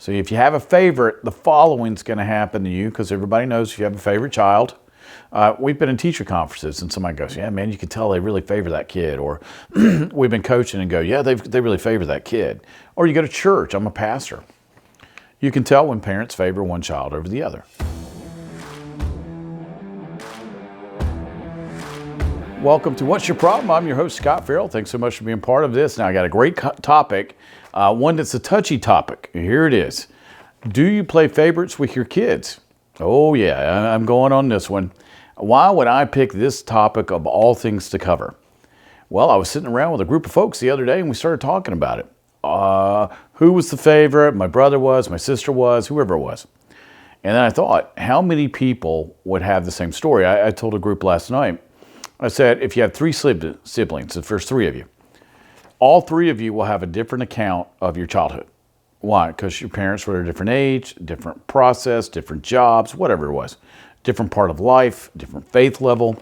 So if you have a favorite, the following's going to happen to you, because everybody knows if you have a favorite child. We've been in teacher conferences and somebody goes, yeah, man, you can tell they really favor that kid. Or we've been coaching and go, yeah, they really favor that kid. Or you go to church, I'm a pastor. You can tell when parents favor one child over the other. Welcome to What's Your Problem? I'm your host, Scot Ferrell. Thanks so much for being part of this. Now, I got a great topic, one that's a touchy topic. Here it is. Do you play favorites with your kids? Oh, yeah, I'm going on this one. Why would I pick this topic of all things to cover? Well, I was sitting around with a group of folks the other day, and we started talking about it. Who was the favorite? My brother was, my sister was, whoever it was. And then I thought, how many people would have the same story? I told a group last night, I said, if you have three siblings, the first three of you, all three of you will have a different account of your childhood. Why? Because your parents were at a different age, different process, different jobs, whatever it was, different part of life, different faith level.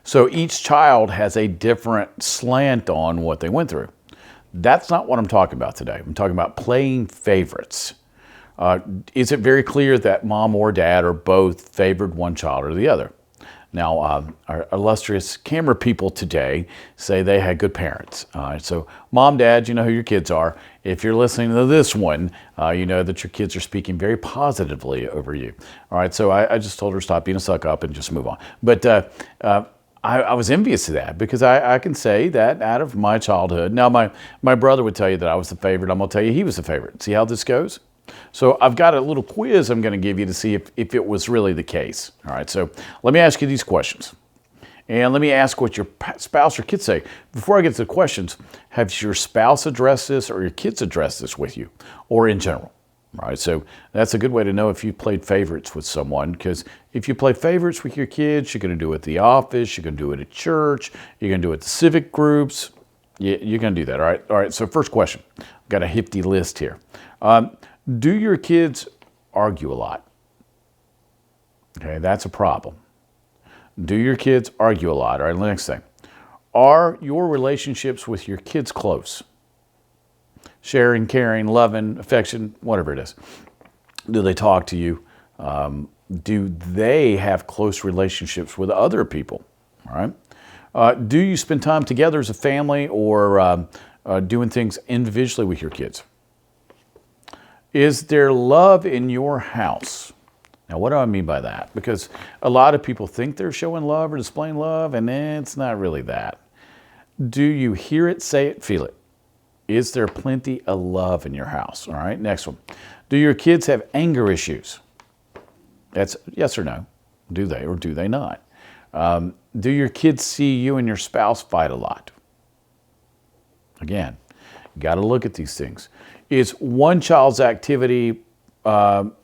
So each child has a different slant on what they went through. That's not what I'm talking about today. I'm talking about playing favorites. Is it very clear that mom or dad or both favored one child or the other? Now, our illustrious camera people today say they had good parents. So mom, dad, you know who your kids are. If you're listening to this one, you know that your kids are speaking very positively over you. All right, so I just told her stop being a suck up and just move on. But I was envious of that, because I can say that out of my childhood. Now, my brother would tell you that I was the favorite. I'm going to tell you he was the favorite. See how this goes? So I've got a little quiz I'm going to give you to see if it was really the case. All right, so let me ask you these questions. And let me ask what your spouse or kids say. Before I get to the questions, have your spouse addressed this or your kids addressed this with you, or in general? All right, so that's a good way to know if you played favorites with someone, because if you play favorites with your kids, you're going to do it at the office, you're going to do it at church, you're going to do it at the civic groups. You're going to do that, all right, so first question. I've got a hefty list here. Do your kids argue a lot? Okay, that's a problem. Do your kids argue a lot? All right, next thing. Are your relationships with your kids close? Sharing, caring, loving, affection, whatever it is. Do they talk to you? Do they have close relationships with other people? All right. Do you spend time together as a family, or doing things individually with your kids? Is there love in your house? Now, what do I mean by that? Because a lot of people think they're showing love or displaying love, and it's not really that. Do you hear it, say it, feel it? Is there plenty of love in your house? All right, next one. Do your kids have anger issues? That's yes or no. Do they or do they not? Do your kids see you and your spouse fight a lot? Again, you got to look at these things. Is one child's activity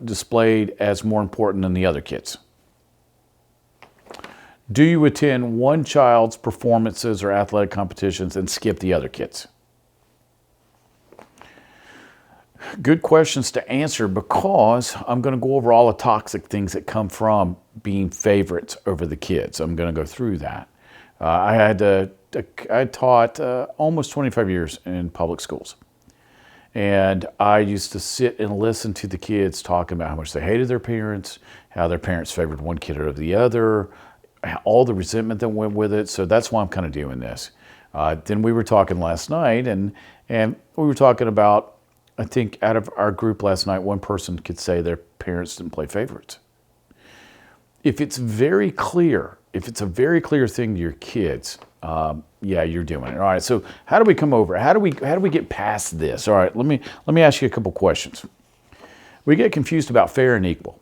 displayed as more important than the other kids? Do you attend one child's performances or athletic competitions and skip the other kids? Good questions to answer, because I'm going to go over all the toxic things that come from being favorites over the kids. I'm going to go through that. I taught almost 25 years in public schools. And I used to sit and listen to the kids talking about how much they hated their parents, how their parents favored one kid over the other, all the resentment that went with it. So that's why I'm kind of doing this. Then we were talking last night, and we were talking about, I think out of our group last night, one person could say their parents didn't play favorites. If it's a very clear thing to your kids, yeah, you're doing it. All right. So how do we come over? How do we get past this? All right. Let me ask you a couple questions. We get confused about fair and equal.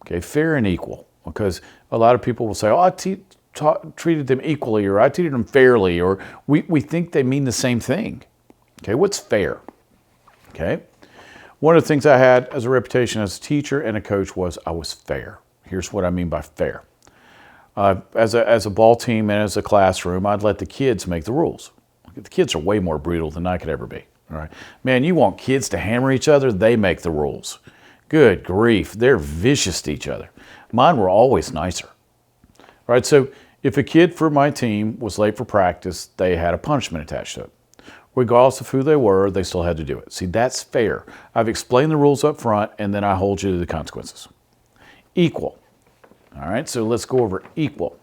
Okay, fair and equal, because a lot of people will say, "Oh, I treated them equally," or "I treated them fairly," or we think they mean the same thing. Okay, what's fair? Okay, one of the things I had as a reputation as a teacher and a coach was I was fair. Here's what I mean by fair. As a ball team and as a classroom, I'd let the kids make the rules. The kids are way more brutal than I could ever be. All right, man, you want kids to hammer each other? They make the rules. Good grief, they're vicious to each other. Mine were always nicer. All right, so if a kid for my team was late for practice, they had a punishment attached to it. Regardless of who they were, they still had to do it. See, that's fair. I've explained the rules up front, and then I hold you to the consequences. Equal. All right, so let's go over equal.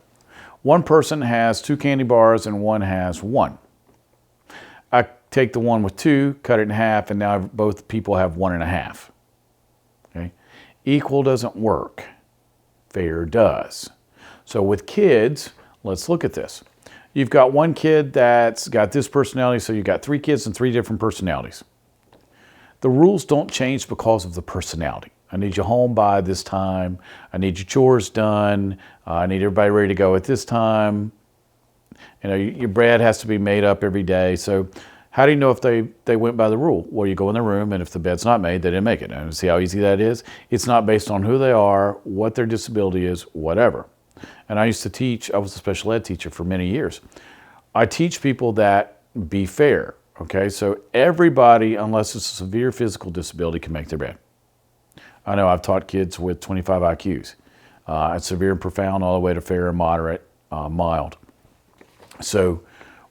One person has 2 candy bars and one has 1. I take the one with 2, cut it in half, and now both people have 1.5. Okay? Equal doesn't work. Fair does. So with kids, let's look at this. You've got one kid that's got this personality, so you've got 3 kids and 3 different personalities. The rules don't change because of the personality. I need you home by this time. I need your chores done. I need everybody ready to go at this time. You know, your bread has to be made up every day. So how do you know if they went by the rule? Well, you go in the room, and if the bed's not made, they didn't make it. And see how easy that is? It's not based on who they are, what their disability is, whatever. And I used to teach, I was a special ed teacher for many years. I teach people that be fair, okay? So everybody, unless it's a severe physical disability, can make their bed. I know I've taught kids with 25 IQs. It's severe and profound all the way to fair and moderate, mild. So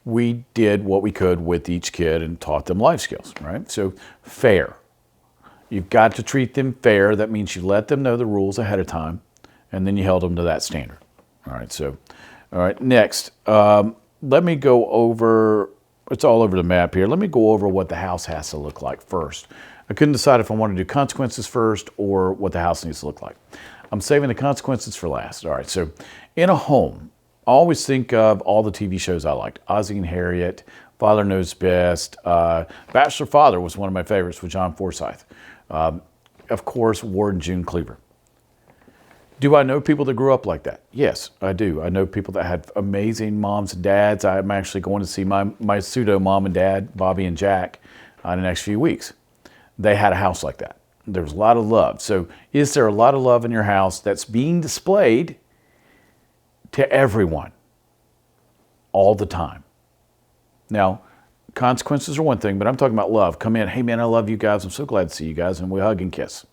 we did what we could with each kid and taught them life skills, right? So fair. You've got to treat them fair. That means you let them know the rules ahead of time, and then you held them to that standard. All right, so, all right, next. Let me go over, it's all over the map here. Let me go over what the house has to look like first. I couldn't decide if I wanted to do consequences first or what the house needs to look like. I'm saving the consequences for last. All right, so in a home, I always think of all the TV shows I liked. Ozzie and Harriet, Father Knows Best. Bachelor Father was one of my favorites with John Forsythe. Of course, Ward and June Cleaver. Do I know people that grew up like that? Yes, I do. I know people that had amazing moms and dads. I'm actually going to see my pseudo mom and dad, Bobby and Jack, in the next few weeks. They had a house like that. There was a lot of love. So is there a lot of love in your house that's being displayed to everyone all the time? Now, consequences are one thing, but I'm talking about love. Come in, hey man, I love you guys. I'm so glad to see you guys. And we hug and kiss.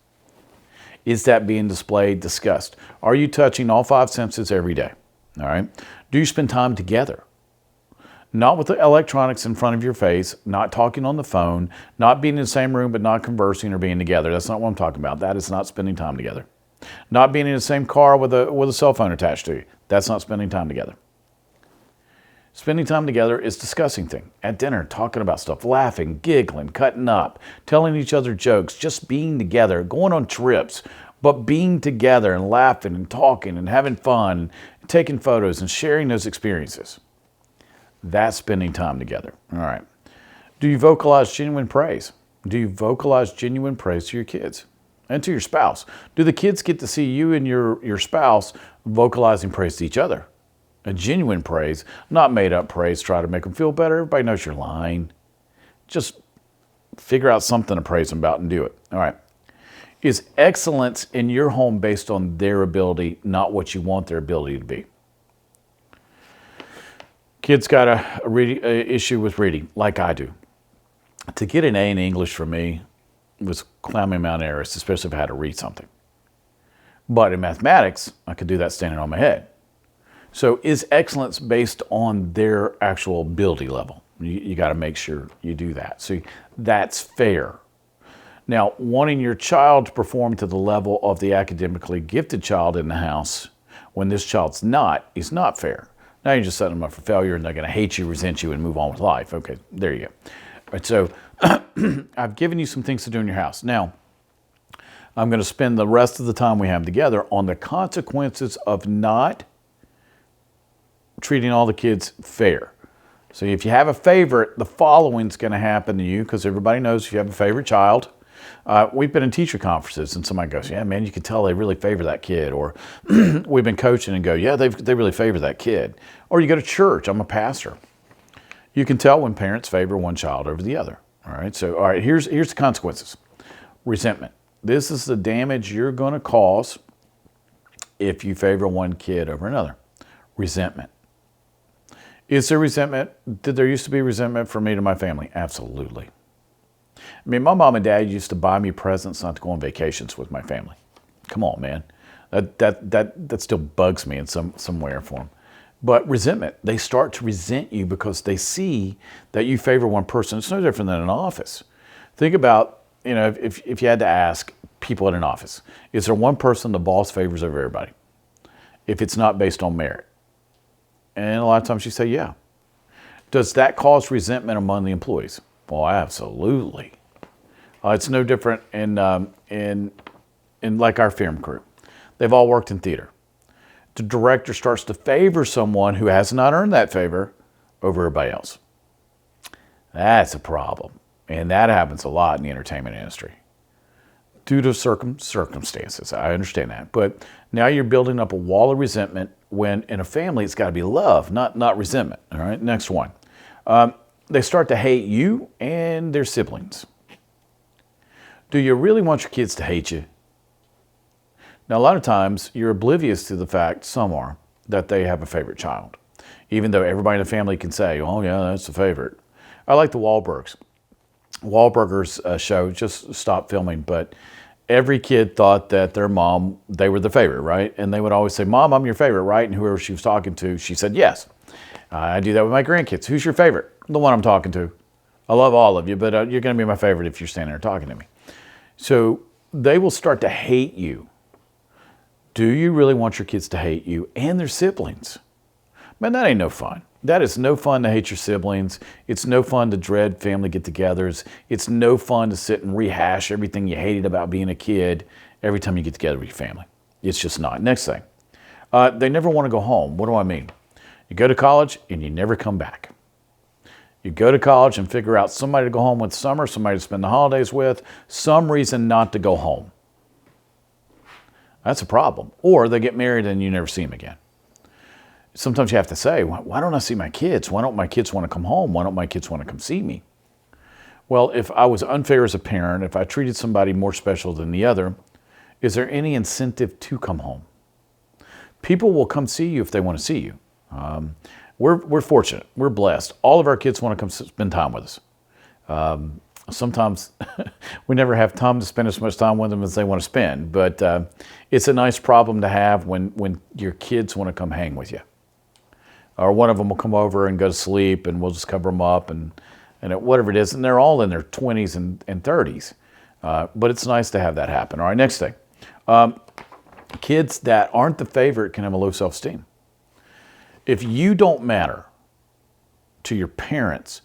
Is that being displayed, discussed? Are you touching all 5 senses every day? All right. Do you spend time together? Not with the electronics in front of your face, not talking on the phone, not being in the same room but not conversing or being together. That's not what I'm talking about. That is not spending time together. Not being in the same car with a cell phone attached to you. That's not spending time together. Spending time together is discussing things. At dinner, talking about stuff, laughing, giggling, cutting up, telling each other jokes, just being together, going on trips, but being together and laughing and talking and having fun, and taking photos and sharing those experiences. That's spending time together. All right. Do you vocalize genuine praise? Do you vocalize genuine praise to your kids and to your spouse? Do the kids get to see you and your spouse vocalizing praise to each other? A genuine praise, not made up praise, try to make them feel better. Everybody knows you're lying. Just figure out something to praise them about and do it. All right. Is excellence in your home based on their ability, not what you want their ability to be? Kids got a issue with reading, like I do. To get an A in English for me was climbing Mount Everest, especially if I had to read something. But in mathematics, I could do that standing on my head. So is excellence based on their actual ability level? You got to make sure you do that. See, that's fair. Now, wanting your child to perform to the level of the academically gifted child in the house when this child's not is not fair. Now you're just setting them up for failure and they're going to hate you, resent you, and move on with life. Okay, there you go. All right, so I've given you some things to do in your house. Now, I'm going to spend the rest of the time we have together on the consequences of not treating all the kids fair. So if you have a favorite, the following's going to happen to you, because everybody knows if you have a favorite child. We've been in teacher conferences and somebody goes, yeah, man, you can tell they really favor that kid. Or we've been coaching and go, yeah, they really favor that kid. Or you go to church. I'm a pastor. You can tell when parents favor one child over the other. All right. So, all right, here's the consequences. Resentment. This is the damage you're going to cause if you favor one kid over another. Resentment. Is there resentment? Did there used to be resentment from me to my family? Absolutely. I mean, my mom and dad used to buy me presents not to go on vacations with my family. Come on, man. That still bugs me in some way or form. But resentment, they start to resent you because they see that you favor one person. It's no different than an office. Think about, if you had to ask people in an office, is there one person the boss favors over everybody? If it's not based on merit. And a lot of times you say, yeah. Does that cause resentment among the employees? Well, absolutely. It's no different in like our film crew. They've all worked in theater. The director starts to favor someone who has not earned that favor over everybody else. That's a problem. And that happens a lot in the entertainment industry. Due to circumstances, I understand that. But now you're building up a wall of resentment when in a family it's got to be love, not resentment. All right, next one. They start to hate you and their siblings. Do you really want your kids to hate you? Now, a lot of times you're oblivious to the fact, some are, that they have a favorite child. Even though everybody in the family can say, oh yeah, that's the favorite. I like the Wahlbergs. Wahlburgers show just stopped filming, but every kid thought that their mom, they were the favorite, right? And they would always say, Mom, I'm your favorite, right? And whoever she was talking to, she said, yes. I do that with my grandkids. Who's your favorite? The one I'm talking to. I love all of you, but you're going to be my favorite if you're standing there talking to me. So they will start to hate you. Do you really want your kids to hate you and their siblings? Man, that ain't no fun. That is no fun to hate your siblings. It's no fun to dread family get-togethers. It's no fun to sit and rehash everything you hated about being a kid every time you get together with your family. It's just not. Next thing. They never want to go home. What do I mean? You go to college and you never come back. You go to college and figure out somebody to go home with summer, somebody to spend the holidays with, some reason not to go home. That's a problem. Or they get married and you never see them again. Sometimes you have to say, why don't I see my kids? Why don't my kids want to come home? Why don't my kids want to come see me? Well, if I was unfair as a parent, if I treated somebody more special than the other, is there any incentive to come home? People will come see you if they want to see you. We're fortunate. We're blessed. All of our kids want to come spend time with us. Sometimes we never have time to spend as much time with them as they want to spend, but it's a nice problem to have when your kids want to come hang with you. Or one of them will come over and go to sleep and we'll just cover them up and whatever it is. And they're all in their 20s and 30s. But it's nice to have that happen. All right, next thing. Kids that aren't the favorite can have a low self-esteem. If you don't matter to your parents,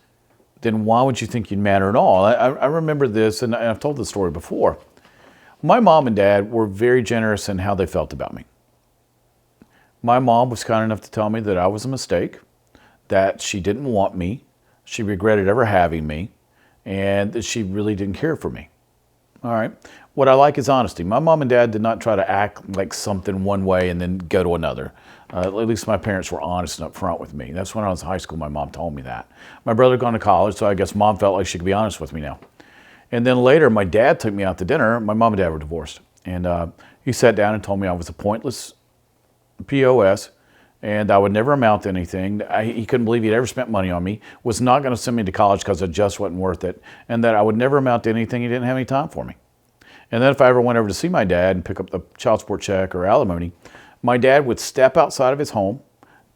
then why would you think you'd matter at all? I remember this, and I've told this story before. My mom and dad were very generous in how they felt about me. My mom was kind enough to tell me that I was a mistake, that she didn't want me, she regretted ever having me, and that she really didn't care for me. All right. What I like is honesty. My mom and dad did not try to act like something one way and then go to another. At least my parents were honest and upfront with me. That's when I was in high school, my mom told me that. My brother had gone to college, so I guess mom felt like she could be honest with me now. And then later, my dad took me out to dinner. My mom and dad were divorced. And he sat down and told me I was a pointless POS and I would never amount to anything. He couldn't believe he'd ever spent money on me, was not going to send me to college because it just wasn't worth it, and that I would never amount to anything. He didn't have any time for me. And then if I ever went over to see my dad and pick up the child support check or alimony, my dad would step outside of his home,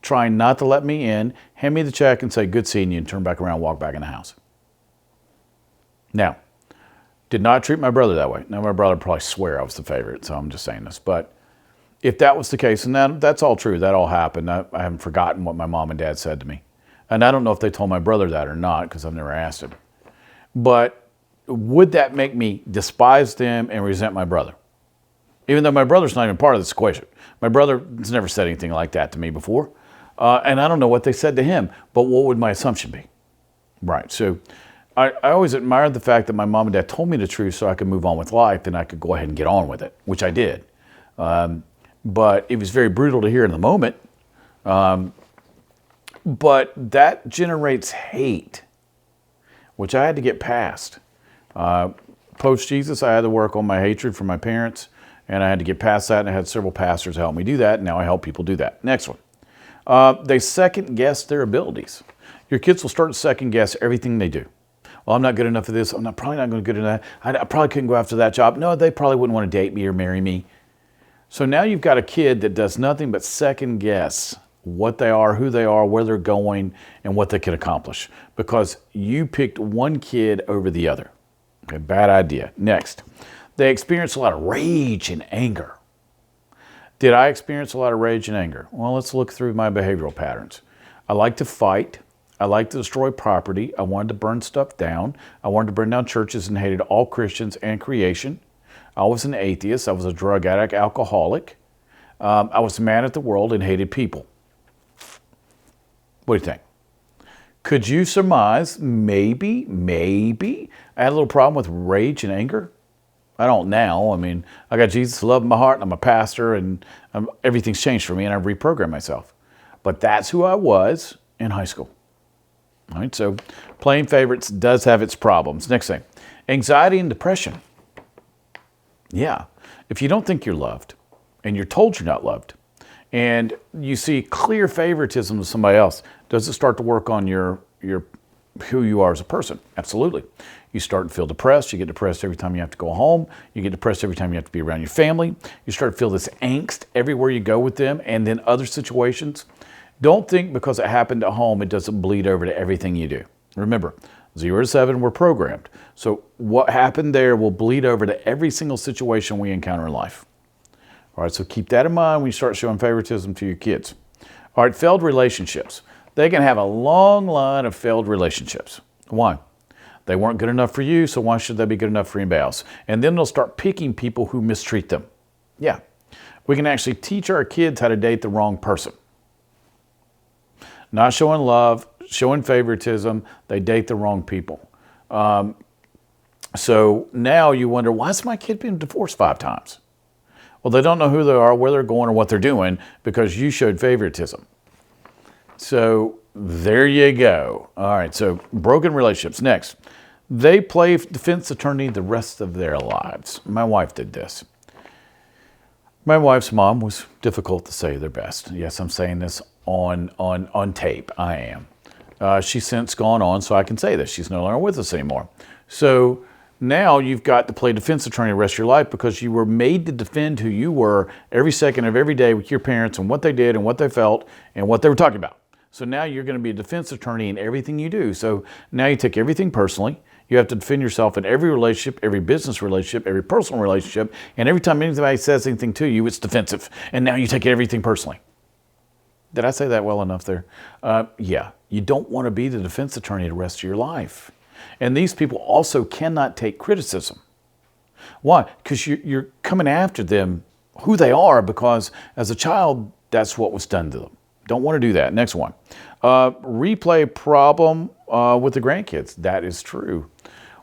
trying not to let me in, hand me the check and say, good seeing you, and turn back around and walk back in the house. Now, did not treat my brother that way. Now, my brother would probably swear I was the favorite, so I'm just saying this. But if that was the case, and that's all true, that all happened, I haven't forgotten what my mom and dad said to me. And I don't know if they told my brother that or not, because I've never asked him. But would that make me despise them and resent my brother? Even though my brother's not even part of this equation. My brother has never said anything like that to me before. And I don't know what they said to him, but what would my assumption be? Right, so I always admired the fact that my mom and dad told me the truth so I could move on with life and I could go ahead and get on with it, which I did. But it was very brutal to hear in the moment. But that generates hate, which I had to get past. Post-Jesus, I had to work on my hatred for my parents, and I had to get past that, and I had several pastors help me do that, and now I help people do that. Next one. They second-guess their abilities. Your kids will start to second-guess everything they do. Well, I'm not good enough for this. I'm probably not going to be good enough. I probably couldn't go after that job. No, they probably wouldn't want to date me or marry me. So now you've got a kid that does nothing but second-guess what they are, who they are, where they're going, and what they can accomplish, because you picked one kid over the other. Okay, bad idea. Next, they experience a lot of rage and anger. Did I experience a lot of rage and anger? Well, let's look through my behavioral patterns. I like to fight. I like to destroy property. I wanted to burn stuff down. I wanted to burn down churches and hated all Christians and creation. I was an atheist. I was a drug addict, alcoholic. I was mad at the world and hated people. What do you think? Could you surmise maybe I had a little problem with rage and anger? I don't now. I mean, I got Jesus' love in my heart, and I'm a pastor, and everything's changed for me, and I've reprogrammed myself. But that's who I was in high school. All right, so playing favorites does have its problems. Next thing, anxiety and depression. Yeah, if you don't think you're loved, and you're told you're not loved, and you see clear favoritism to somebody else, does it start to work on your who you are as a person? Absolutely. You start to feel depressed. You get depressed every time you have to go home. You get depressed every time you have to be around your family. You start to feel this angst everywhere you go with them, and then other situations. Don't think because it happened at home, it doesn't bleed over to everything you do. Remember, 0 to 7, we're programmed. So what happened there will bleed over to every single situation we encounter in life. All right, so keep that in mind when you start showing favoritism to your kids. All right, failed relationships. They can have a long line of failed relationships. Why? They weren't good enough for you, so why should they be good enough for anybody else? And then they'll start picking people who mistreat them. Yeah, we can actually teach our kids how to date the wrong person. Not showing love, showing favoritism, they date the wrong people. So now you wonder, why is my kid being divorced 5 times? Well, they don't know who they are, where they're going, or what they're doing because you showed favoritism. So there you go. All right, so broken relationships. Next, they play defense attorney the rest of their lives. My wife did this. My wife's mom was difficult to say their best. Yes, I'm saying this on tape. I am. She's since gone on, so I can say this. She's no longer with us anymore. So now you've got to play defense attorney the rest of your life because you were made to defend who you were every second of every day with your parents and what they did and what they felt and what they were talking about. So now you're going to be a defense attorney in everything you do. So now you take everything personally. You have to defend yourself in every relationship, every business relationship, every personal relationship. And every time anybody says anything to you, it's defensive. And now you take everything personally. Did I say that well enough there? Yeah. You don't want to be the defense attorney the rest of your life. And these people also cannot take criticism. Why? Because you're coming after them, who they are, because as a child, that's what was done to them. Don't want to do that. Next one. Replay problem with the grandkids. That is true.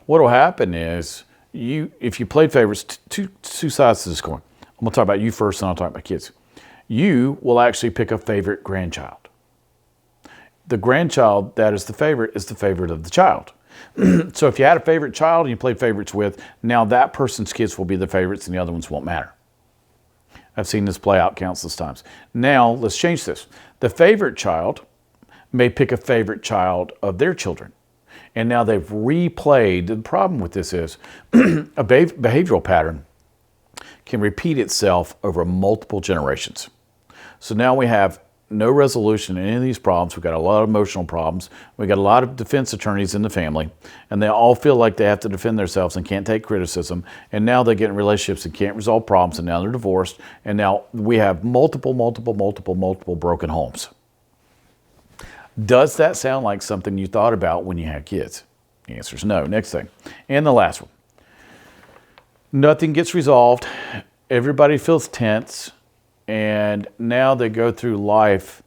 What will happen is, if you played favorites, two sides to this coin. I'm going to talk about you first, and I'll talk about kids. You will actually pick a favorite grandchild. The grandchild that is the favorite of the child. So if you had a favorite child and you played favorites with, now that person's kids will be the favorites and the other ones won't matter. I've seen this play out countless times. Now, let's change this. The favorite child may pick a favorite child of their children. And now they've replayed. The problem with this is a behavioral pattern can repeat itself over multiple generations. So now we have no resolution in any of these problems. We've got a lot of emotional problems. We've got a lot of defense attorneys in the family, and they all feel like they have to defend themselves and can't take criticism. And now they get in relationships and can't resolve problems, and now they're divorced. And now we have multiple broken homes. Does that sound like something you thought about when you had kids? The answer is no. Next thing. And the last one. Nothing gets resolved. Everybody feels tense. And now they go through life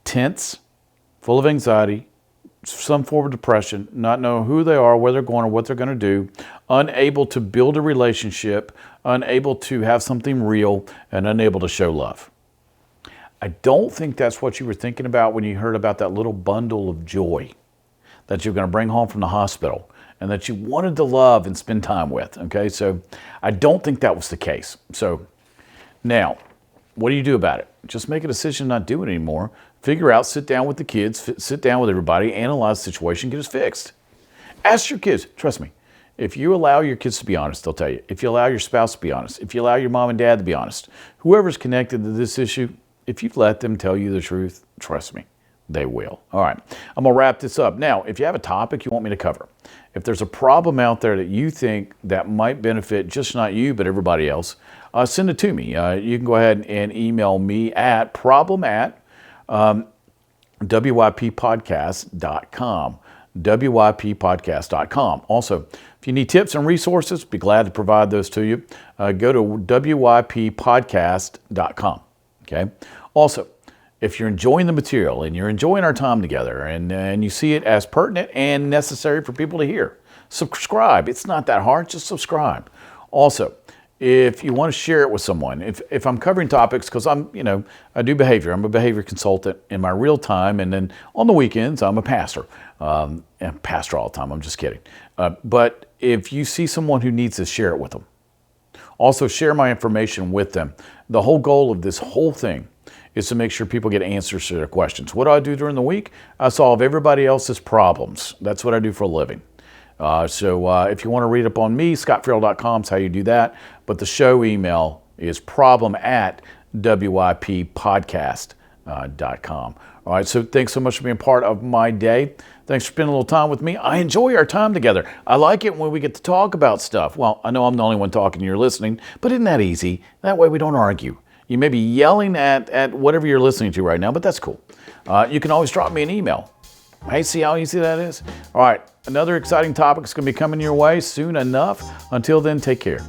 tense, full of anxiety, some form of depression, not knowing who they are, where they're going, or what they're going to do, unable to build a relationship, unable to have something real, and unable to show love. I don't think that's what you were thinking about when you heard about that little bundle of joy that you're going to bring home from the hospital and that you wanted to love and spend time with. Okay, so I don't think that was the case. So now, what do you do about it? Just make a decision not to do it anymore. Figure out, sit down with the kids, sit down with everybody, analyze the situation, get it fixed. Ask your kids, trust me, if you allow your kids to be honest, they'll tell you. If you allow your spouse to be honest, if you allow your mom and dad to be honest, whoever's connected to this issue, if you let them tell you the truth, trust me, they will. All right, I'm gonna wrap this up. Now, if you have a topic you want me to cover, if there's a problem out there that you think that might benefit just not you, but everybody else, send it to me. You can go ahead and email me at wyppodcast.com. wyppodcast.com. Also, if you need tips and resources, be glad to provide those to you. Go to wyppodcast.com. Okay. Also, if you're enjoying the material and you're enjoying our time together and you see it as pertinent and necessary for people to hear, subscribe. It's not that hard. Just subscribe. Also, if you want to share it with someone, if I'm covering topics, because I do behavior. I'm a behavior consultant in my real time, and then on the weekends, I'm a pastor. And pastor all the time. I'm just kidding. But if you see someone who needs this, share it with them. Also, share my information with them. The whole goal of this whole thing is to make sure people get answers to their questions. What do I do during the week? I solve everybody else's problems. That's what I do for a living. So if you want to read up on me, scotferrell.com is how you do that. But the show email is problem@wyppodcast.com. All right, so thanks so much for being part of my day. Thanks for spending a little time with me. I enjoy our time together. I like it when we get to talk about stuff. Well, I know I'm the only one talking, you're listening, but isn't that easy? That way we don't argue. You may be yelling at whatever you're listening to right now, but that's cool. You can always drop me an email. Hey, see how easy that is? All right, another exciting topic is going to be coming your way soon enough. Until then, take care.